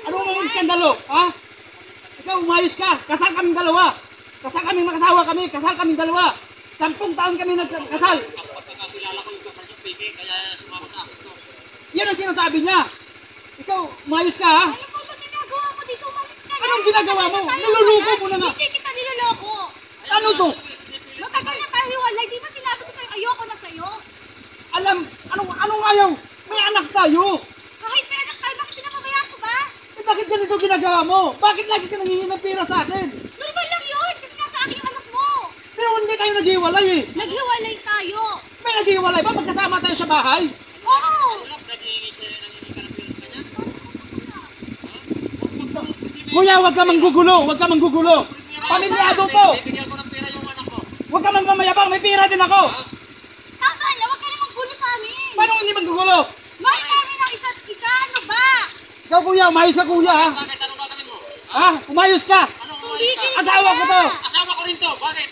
Ano ang iskandalo? Ha? Ikaw, umayos ka. Kasal kaming dalawa. Kasal kaming makasawa kami. Kasal kaming dalawa. 10 taon kami nagkasal. Pagkakilala ko yung kasal niyo, Piggy, kaya sumama sa akin to. Yan ang sinasabi niya. Ikaw, umayos ka, ha? Ano po ba ginagawa mo dito? Umalis ka na. Anong ginagawa mo? Niluloko mo na nga. Hindi kita niloloko. Ano to? Matagal na tayo hiwalay. Di ba sinabi ko sa'yo, ayoko na sa'yo? Alam, anong ayaw? May anak tayo. Kahit may anak tayo, bakit pinapabayaan ko ba? Eh, bakit ganito ginagawa mo? Bakit lagi ka nangingi ng pera sa akin? Normal lang yun, kasi nasa akin yung anak mo. Pero hindi tayo naghiwalay eh. Naghiwalay tayo. May naghiwalay ba? Magkasama tayo sa bahay? Oo. Naghihingi siya ng pera sa kanya? Kuya, huwag ka manggugulo. Huwag ka manggugulo. Pamilyado to. Bibigyan ko ng pera yung anak ko. Huwag ka mangmamayabang. May pera din ako. Tama na, huwag ka namang gulo sa amin. Paano hindi manggugulo? Mahal namin ang isa't isa, ano ba? Ikaw kuya, umayos ka kuya ha. Bakit? Anong gagawin mo? Ha? Umayos ka. Anong Tumigil umalis ka ka? Asawa ko to. Asawa ko rin to. Bakit?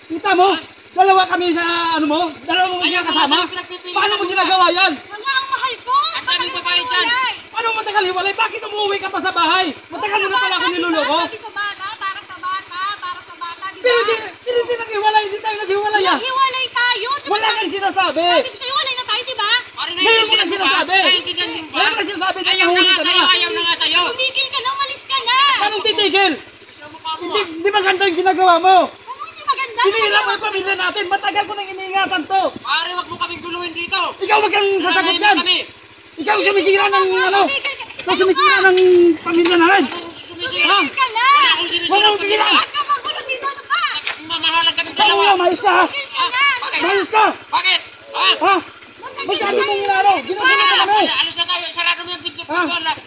Kita mo? Dalawa kami sa ano mo? Dalawa mo Ayaw siya mo kasama? na, pinagpipilitan Paano mo mo ginagawa yan? Wala ang mahal ko. Ang daming babae dyan. Paano matagal hiwalay? Bakit umuwi ka pa sa bahay? Matagal mo na pala ako niluloko. Sabi sa bata, para sa bata, para sa bata, di ba? Pero hindi naghiwalay. Hindi tayo naghiwalay ah. Naghiwalay tayo. Di ba Wala kang sinasabi. sabi ko sa'yo, walay na tayo, di ba? Pare, Ngayon mo na naiintindihan mo ba? sinasabi. Naiintindihan mo ba? Ngayon mo na sinasabi. Ayaw na Nahuli nga ka sa'yo. na. Ayaw na nga sa'yo. Tumigil ka na, umalis ka na. Anong titigil? Gusto mo pa mo Hindi, ah. hindi maganda yung ginagawa mo. Ano hindi maganda? Sinira mo yung pamilya natin. Matagal ko nang iniingatan to. Pare, wag mo kaming guluhin dito. Ikaw wag kang sasagot Nanahimik yan. kami. Ikaw sumisira ng ano. Ikaw sumisira ng pamilya namin. Anong sumisira? Tumigil ka na. Wala akong sinisira. Wala akong tigilan. Huwag ka magulo dito, ano ba? Mamahalan kaming Ikaw dalawa. kuya, mayos ka ha. Tumigil ka na. Bakit? Mayos ka. Bakit? Ha? Ha? Magsabi mong inano. Ginagawa ka kami. Alis na tayo. Sarado mo yung pinto. Ha? Sarado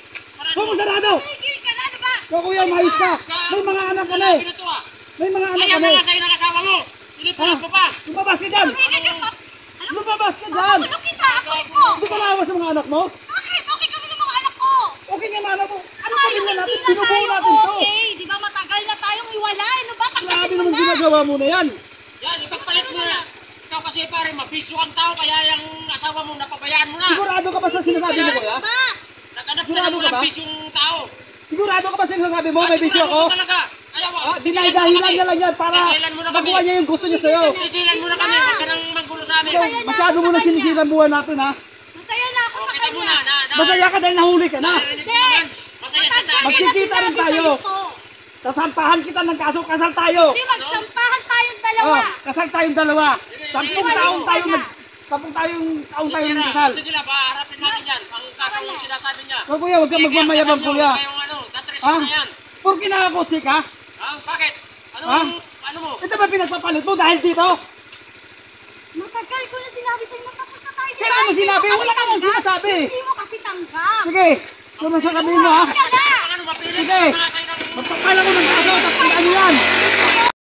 Huwag mo sarado. Tumigil ka na, ano ba? Ikaw kuya, mayos ka. May mga anak kami. Pinito ah. May mga anak Ayaw kami. na nga sa'yo ng asawa mo. Pinipulat mo pa. Lumabas ka dyan. Tumigil ka pa. Ano? Lumabas ka dyan. Magulo kita, ako mo. Hindi ka naawa sa mga anak mo? Bakit? Okay kami ng mga anak ko. Okay nga mga anak mo. Ano Tayo, pamilya natin? hindi na Binubuo tayo natin to. okay. Di ba matagal na tayong iwalay? Ano ba? Grabe Pagkasin mo naman na. ginagawa mo na yan. Yan, ipagpalit mo na. Ikaw kasi pare, mabisyo kang tao, kaya yung asawa mo, napabayaan mo na. Sigurado ka ba sa sinasabi mo kuya? Ano ba? Naghanap siya Sigurado ng ka ba? walang bisyong tao. Sigurado ka ba sa sinasabi mo? May bisyo Sigurado ako? ko talaga. Ayaw mo. Dinahidahilan niya lang yan para Tigilan mo na kami. magawa niya yung gusto niya sa'yo. Tigilan mo na kami, huwag ka nang manggulo sa amin. Ikaw, masyado mo na sinisiran buhay natin ha. Masaya na ako O, sa kita mo kanya. na. Masaya ka dahil nahuli ka na. Naririnig mo naman. Masaya siya sa akin. Magkikita rin tayo. Sasampahan kita ng kaso, kasal tayo. Hindi, magsampahan tayong dalawa. Kasal tayong dalawa. 10 taon tayo na. 10 taong tayo Sige na, kasal. sige na, harapin natin yan. Ang kasong sinasabi niya. So kuya, huwag kang magmamayabang kuya. Kayong ano, tatris Ha? na yan. Porque nakakotse ka? Ha? Bakit? Ha? Ano mo? Ito ba pinagpapalit mo dahil dito? Matagal ko na sinabi sa'yo, tapos na tayo. Kailan mo sinabi? Wala ka nang sinasabi. Hindi mo kasi tanggap. Sige, kung sasabihin mo ha. Ka na. Ano, mapilit Sige. ka na kayo ng... Magpapala mo ng kaso, tapos ano yan?